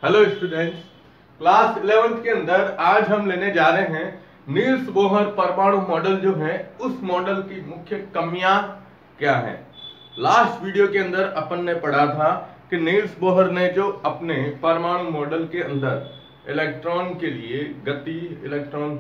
Hello students, class 11th के अंदर आज हम लेने जा रहे हैं नील्स बोहर परमाणु मॉडल जो है उस मॉडल की मुख्य कमियां क्या है। लास्ट वीडियो के अंदर अपन ने पढ़ा था कि नील्स बोहर ने जो अपने परमाणु मॉडल के अंदर इलेक्ट्रॉन के लिए गति, इलेक्ट्रॉन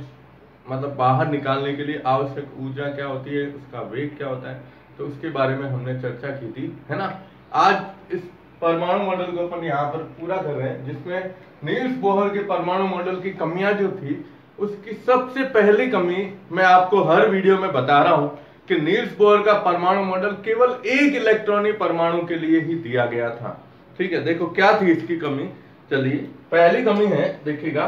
मतलब बाहर निकालने के लिए आवश्यक ऊर्जा क्या होती है, उसका वेग क्या होता है, तो उसके बारे में हमने चर्चा की थी, है ना। आज इस परमाणु मॉडल को अपन यहाँ पर पूरा कर रहे हैं, जिसमें नील्स बोहर के परमाणु मॉडल की कमियां जो थी उसकी सबसे पहली कमी मैं आपको हर वीडियो में बता रहा हूं कि नील्स बोहर का परमाणु मॉडल केवल एक इलेक्ट्रॉनी परमाणु के लिए ही दिया गया था। ठीक है, देखो क्या थी इसकी कमी। चलिए, पहली कमी है, देखिएगा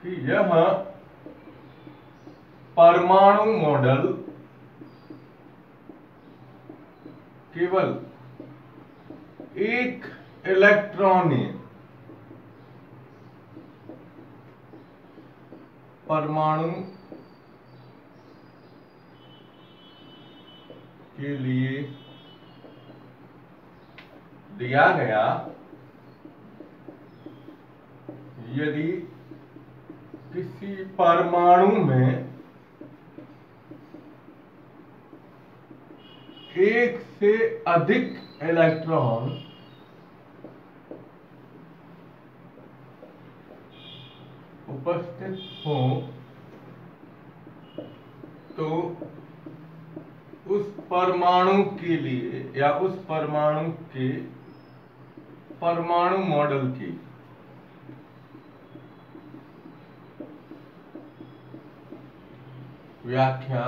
कि यह परमाणु मॉडल केवल एक इलेक्ट्रॉनी परमाणु के लिए दिया गया। यदि किसी परमाणु में एक से अधिक इलेक्ट्रॉन उपस्थित हो तो उस परमाणु के लिए या उस परमाणु के परमाणु मॉडल की व्याख्या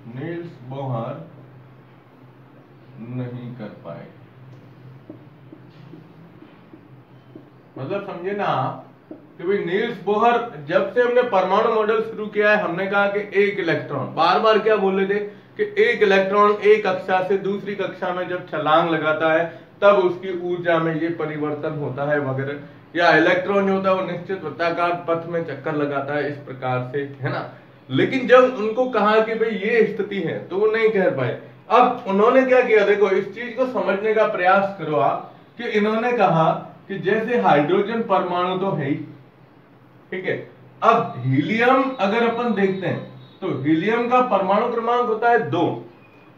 नील्स बोहर नहीं कर पाए। मतलब समझे ना आप कि भाई नील्स बोहर, जब से हमने परमाणु मॉडल शुरू किया है हमने कहा कि एक इलेक्ट्रॉन, बार बार क्या बोले थे कि एक इलेक्ट्रॉन एक कक्षा से दूसरी कक्षा में जब छलांग लगाता है तब उसकी ऊर्जा में ये परिवर्तन होता है वगैरह, या इलेक्ट्रॉन जो होता है वो निश्चित वृत्ताकार पथ में चक्कर लगाता है, इस प्रकार से, है ना। लेकिन जब उनको कहा कि भाई ये स्थिति है तो वो नहीं कह पाए। अब उन्होंने क्या किया, देखो इस चीज को समझने का प्रयास करो आप कि इन्होंने कहा कि जैसे हाइड्रोजन परमाणु तो है ही, ठीक है। अब हीलियम अगर अपन देखते हैं तो हीलियम का परमाणु क्रमांक होता है 2।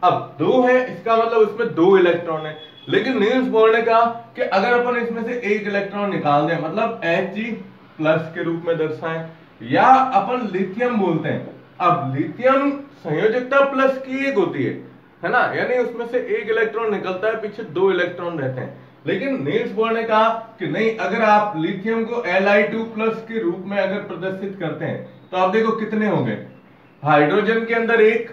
अब 2 है, इसका मतलब उसमें 2 इलेक्ट्रॉन है। लेकिन नील्स बोहर ने कहा कि अगर अपन इसमें से एक इलेक्ट्रॉन निकाल दें, मतलब He+ के रूप में दर्शाएं, या अपन लिथियम बोलते हैं। अब लिथियम संयोजकता प्लस की एक होती है ना, यानी उसमें से एक इलेक्ट्रॉन निकलता है, पीछे 2 इलेक्ट्रॉन रहते हैं। लेकिन नील्स बोहर ने कहा कि नहीं, अगर आप लिथियम को Li2+ के रूप में अगर प्रदर्शित करते हैं तो आप देखो कितने हो गए। हाइड्रोजन के अंदर 1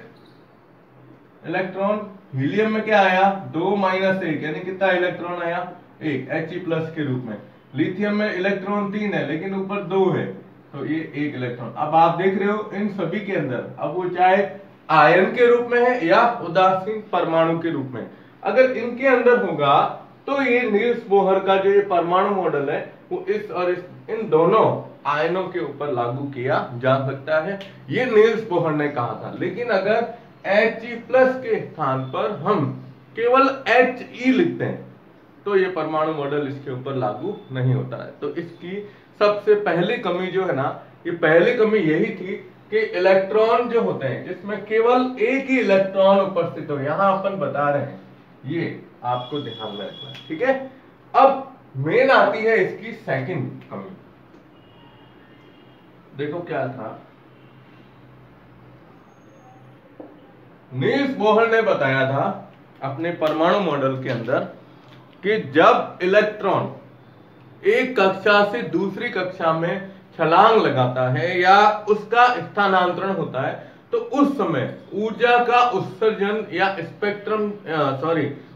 इलेक्ट्रॉन, हीलियम में क्या आया 2 - 1, यानी कितना इलेक्ट्रॉन आया 1 He+ के रूप में। लिथियम में इलेक्ट्रॉन 3 है लेकिन ऊपर 2 है, तो ये 1 इलेक्ट्रॉन। अब आप देख रहे हो इन सभी के अंदर, अब वो चाहे आयन के रूप में है या उदासीन परमाणु के रूप में, अगर इनके अंदर होगा तो ये नील्स बोहर का जो ये परमाणु मॉडल है वो इस और इन दोनों आयनों के ऊपर लागू किया जा सकता है, ये नील्स बोहर ने कहा था। लेकिन अगर He+ के स्थान पर हम केवल He लिखते हैं तो ये परमाणु मॉडल इसके ऊपर लागू नहीं होता है। तो इसकी सबसे पहली कमी जो है ना, ये पहली कमी यही थी कि इलेक्ट्रॉन जो होते हैं जिसमें केवल एक ही इलेक्ट्रॉन उपस्थित हो, यहां अपन बता रहे हैं, ये आपको ध्यान में रखना है, ठीक है। अब मेन आती है इसकी सेकंड कमी। देखो क्या था, नील्स बोहर ने बताया था अपने परमाणु मॉडल के अंदर कि जब इलेक्ट्रॉन एक कक्षा से दूसरी कक्षा में छलांग लगाता है या उसका स्थानांतरण होता है तो उस समय ऊर्जा का उत्सर्जन या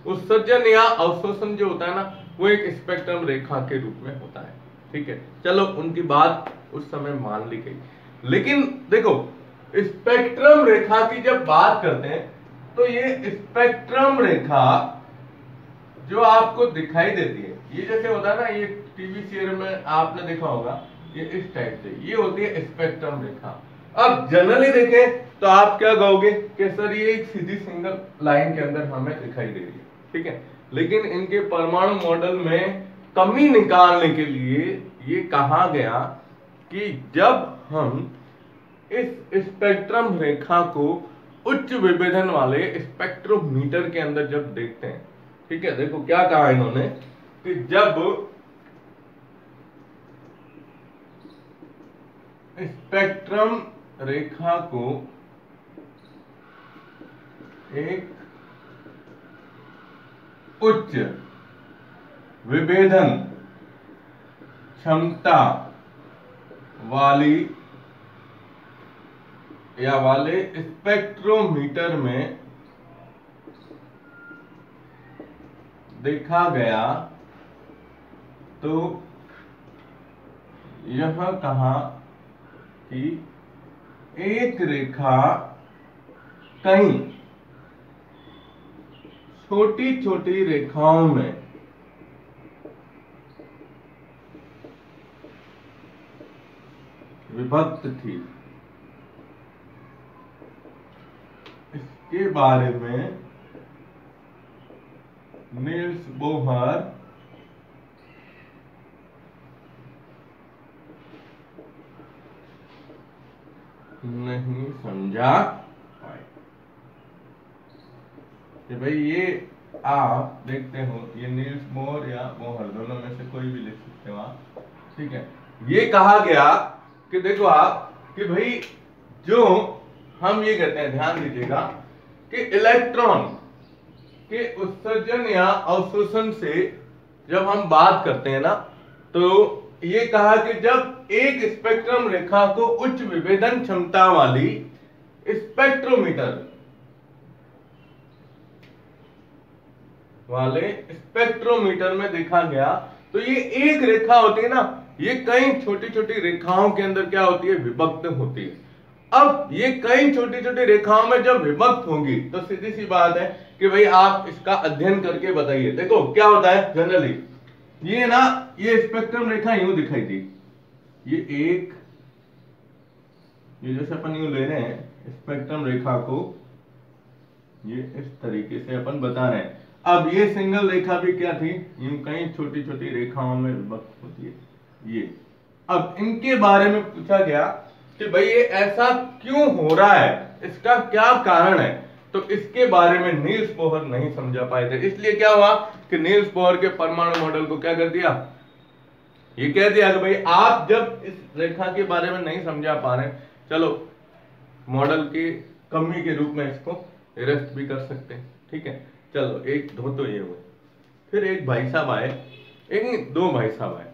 उत्सर्जन या अवशोषण जो होता है ना, वो एक स्पेक्ट्रम रेखा के रूप में होता है, ठीक है। चलो उनकी बात उस समय मान ली गई। लेकिन देखो स्पेक्ट्रम रेखा की जब बात करते हैं तो ये स्पेक्ट्रम रेखा जो आपको दिखाई देती है, ये जैसे होता है ना, ये टीवी सीरियल में आपने देखा होगा, ये इस टाइप से ये होती है स्पेक्ट्रम रेखा। अब जनरली देखें तो आप क्या कहोगे कि सर ये एक सीधी सिंगल लाइन के अंदर हमें दिखाई दे रही है, ठीक है। लेकिन इनके परमाणु मॉडल में कमी निकालने के लिए ये कहा गया कि जब हम इस स्पेक्ट्रम रेखा को उच्च विभेदन वाले स्पेक्ट्रोमीटर के अंदर जब देखते हैं, ठीक है, देखो क्या कहा इन्होंने कि जब स्पेक्ट्रम रेखा को एक उच्च विभेदन क्षमता वाली या वाले स्पेक्ट्रोमीटर में देखा गया तो यह कहा कि एक रेखा कई छोटी छोटी रेखाओं में विभक्त थी। इसके बारे में नील्स बोहर नहीं समझा पाए कि भाई ये आप देखते हो, ये नील्स बोहर या बोहर दोनों में से कोई भी लिख सकते हो आप, ठीक है। ये कहा गया कि देखो आप कि भाई जो हम ये कहते हैं, ध्यान दीजिएगा कि इलेक्ट्रॉन के उत्सर्जन या अवशोषण से जब हम बात करते हैं ना, तो ये कहा कि जब एक स्पेक्ट्रम रेखा को उच्च विभेदन क्षमता वाली स्पेक्ट्रोमीटर में देखा गया तो ये एक रेखा होती है ना, ये कई छोटी छोटी रेखाओं के अंदर क्या होती है, विभक्त होती है। अब ये कई छोटी छोटी रेखाओं में जब विभक्त होंगी तो सीधी सी बात है कि भाई आप इसका अध्ययन करके बताइए। देखो क्या होता है जनरली, ये ना ये स्पेक्ट्रम रेखा यूं दिखाई दी, ये एक, ये जैसे अपन यूं ले रहे हैं स्पेक्ट्रम रेखा को, ये इस तरीके से अपन बता रहे हैं। अब ये सिंगल रेखा भी क्या थी, यूं कई छोटी छोटी रेखाओं में विभक्त होती है ये। अब इनके बारे में पूछा गया कि भाई ये ऐसा क्यों हो रहा है, इसका क्या कारण है, तो इसके बारे में नील्स बोहर नहीं समझा पाए थे। इसलिए क्या हुआ कि नील्स बोहर के परमाणु मॉडल को क्या कर दिया, ये कह दिया कि भाई आप जब इस रेखा के बारे में नहीं समझा पा रहे, चलो मॉडल की कमी के रूप में इसको अरेस्ट भी कर सकते हैं, ठीक है। चलो एक दो तो ये हुए, फिर एक भाई साहब आए, एक दो भाई साहब आए,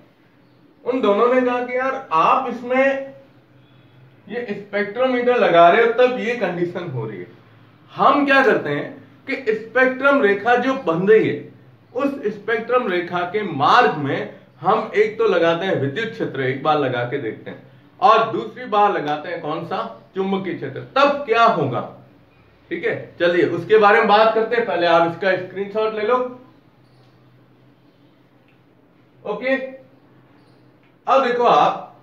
उन दोनों ने कहा कि यार आप इसमें ये स्पेक्ट्रोमीटर लगा रहे हो तब ये कंडीशन हो रही है। हम क्या करते हैं कि स्पेक्ट्रम रेखा जो बन रही है उस स्पेक्ट्रम रेखा के मार्ग में हम एक तो लगाते हैं विद्युत क्षेत्र, एक बार लगा के देखते हैं, और दूसरी बार लगाते हैं कौन सा, चुंबकीय क्षेत्र, तब क्या होगा, ठीक है। चलिए उसके बारे में बात करते हैं, पहले आप इसका स्क्रीनशॉट ले लो। ओके, अब देखो आप,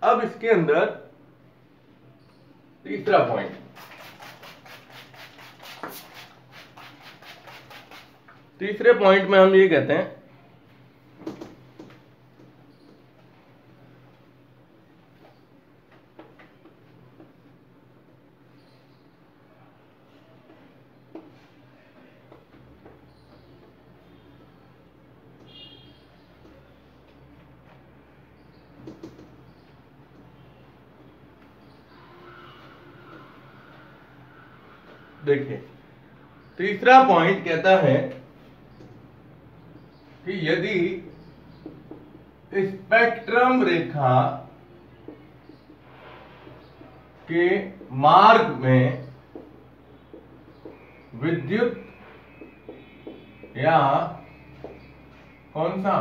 अब इसके अंदर तीसरा पॉइंट, तीसरे पॉइंट में हम ये कहते हैं देखिए तीसरा पॉइंट कहता है कि यदि स्पेक्ट्रम रेखा के मार्ग में विद्युत या कौन सा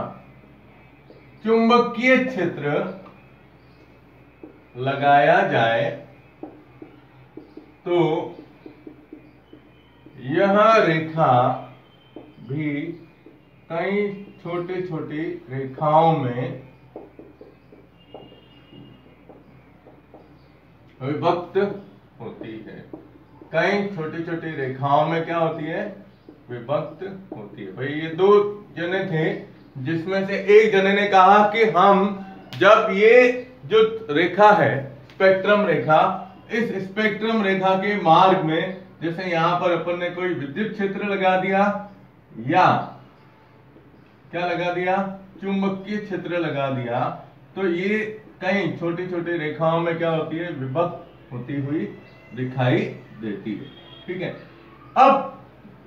चुंबकीय क्षेत्र लगाया जाए तो यह रेखा भी कई छोटी छोटी रेखाओं में विभक्त होती है। कई छोटी छोटी रेखाओं में क्या होती है, विभक्त होती है। भाई ये दो जने थे जिसमें से एक जने ने कहा कि हम जब ये जो रेखा है स्पेक्ट्रम रेखा, इस स्पेक्ट्रम रेखा के मार्ग में जैसे यहां पर अपन ने कोई विद्युत क्षेत्र लगा दिया या क्या लगा दिया, चुंबकीय क्षेत्र लगा दिया, तो ये कई छोटी छोटी रेखाओं में क्या होती है, विभक्त होती हुई दिखाई देती है। ठीक है, अब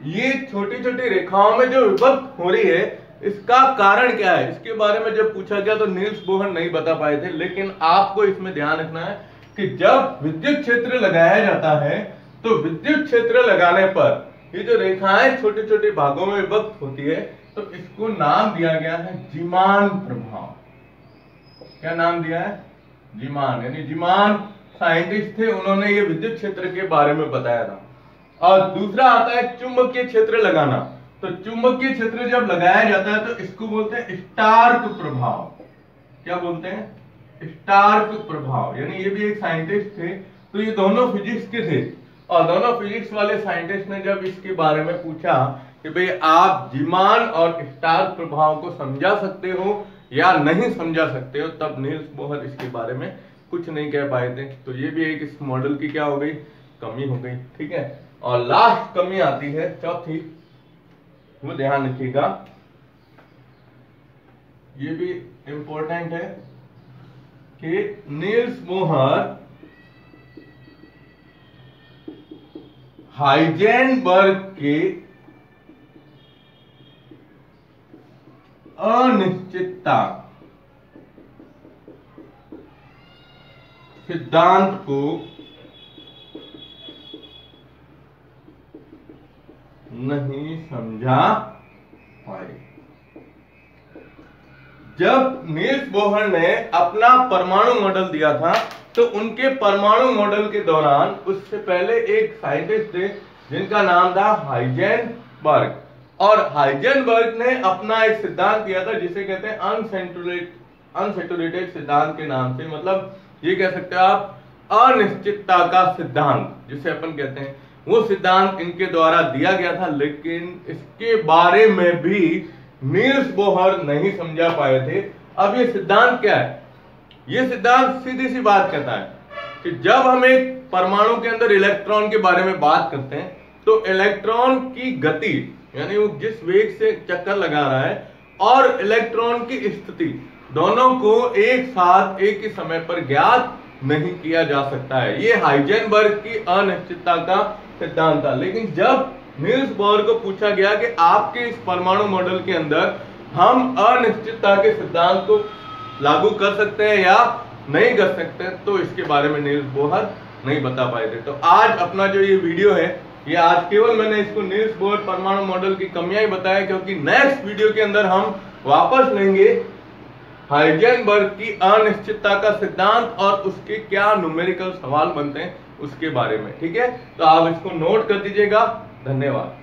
ये छोटी छोटी रेखाओं में जो विभक्त हो रही है इसका कारण क्या है, इसके बारे में जब पूछा गया तो नील्स बोहर नहीं बता पाए थे। लेकिन आपको इसमें ध्यान रखना है कि जब विद्युत क्षेत्र लगाया जाता है तो विद्युत क्षेत्र लगाने पर ये जो रेखाएं छोटे छोटे भागों में विभक्त होती है तो इसको नाम दिया गया है जीमान प्रभाव। क्या नाम दिया है, जीमान। यानी जीमान साइंटिस्ट थे, उन्होंने ये विद्युत क्षेत्र के बारे में बताया था। और दूसरा आता है चुंबकीय क्षेत्र लगाना। तो चुंबकीय क्षेत्र जब लगाया जाता है तो इसको बोलते हैं स्टार्क प्रभाव। क्या बोलते हैं, स्टार्क प्रभाव। यानी ये भी एक साइंटिस्ट थे, तो ये दोनों फिजिक्स के थे और दोनों फिजिक्स वाले साइंटिस्ट ने जब इसके बारे में पूछा कि भाई आप जीमान और स्टार्क प्रभाव को समझा सकते हो या नहीं समझा सकते हो, तब नील्स बोहर इसके बारे में कुछ नहीं कह पाए थे। तो ये भी एक इस मॉडल की क्या हो गई, कमी हो गई। ठीक है, और लास्ट कमी आती है चौथी, वो ध्यान रखिएगा, ये भी इंपॉर्टेंट है कि नील्स बोहर हाइजेनबर्ग के अनिश्चितता सिद्धांत को नहीं समझा पाए। जब नील्स बोहर ने अपना परमाणु मॉडल दिया था तो उनके परमाणु मॉडल के दौरान उससे पहले एक साइंटिस्ट थे जिनका नाम था हाइजेनबर्ग, और हाइजेनबर्ग ने अपना एक सिद्धांत दिया था जिसे कहते हैं अनसैचुरेटेड सिद्धांत के नाम से। मतलब ये कह सकते हैं आप अनिश्चितता का सिद्धांत जिसे अपन कहते हैं, वो सिद्धांत इनके द्वारा दिया गया था। लेकिन इसके बारे में भी नील्स बोहर नहीं समझा पाए थे। अब ये सिद्धांत क्या है, ये सिद्धांत सीधी सी बात कहता है कि जब हम एक परमाणु के अंदर इलेक्ट्रॉन के बारे में बात करते हैं तो इलेक्ट्रॉन की गति यानी वो जिस वेग से चक्कर लगा रहा है और इलेक्ट्रॉन की स्थिति दोनों को एक साथ एक ही समय पर ज्ञात नहीं किया जा सकता है। ये हाइजेनबर्ग की अनिश्चितता का सिद्धांत था। लेकिन जब नील्स बोहर को पूछा गया कि आपके इस परमाणु मॉडल के अंदर हम अनिश्चितता के सिद्धांत को लागू कर सकते हैं या नहीं कर सकते, तो इसके बारे में नील्स बोहर नहीं बता पाए थे। तो आज अपना जो ये वीडियो है, ये आज केवल मैंने इसको नील्स बोहर परमाणु मॉडल की कमियां ही बताया, क्योंकि नेक्स्ट वीडियो के अंदर हम वापस लेंगे हाइजेनबर्ग की अनिश्चितता का सिद्धांत और उसके क्या न्यूमेरिकल सवाल बनते हैं उसके बारे में। ठीक है, तो आप इसको नोट कर दीजिएगा। धन्यवाद।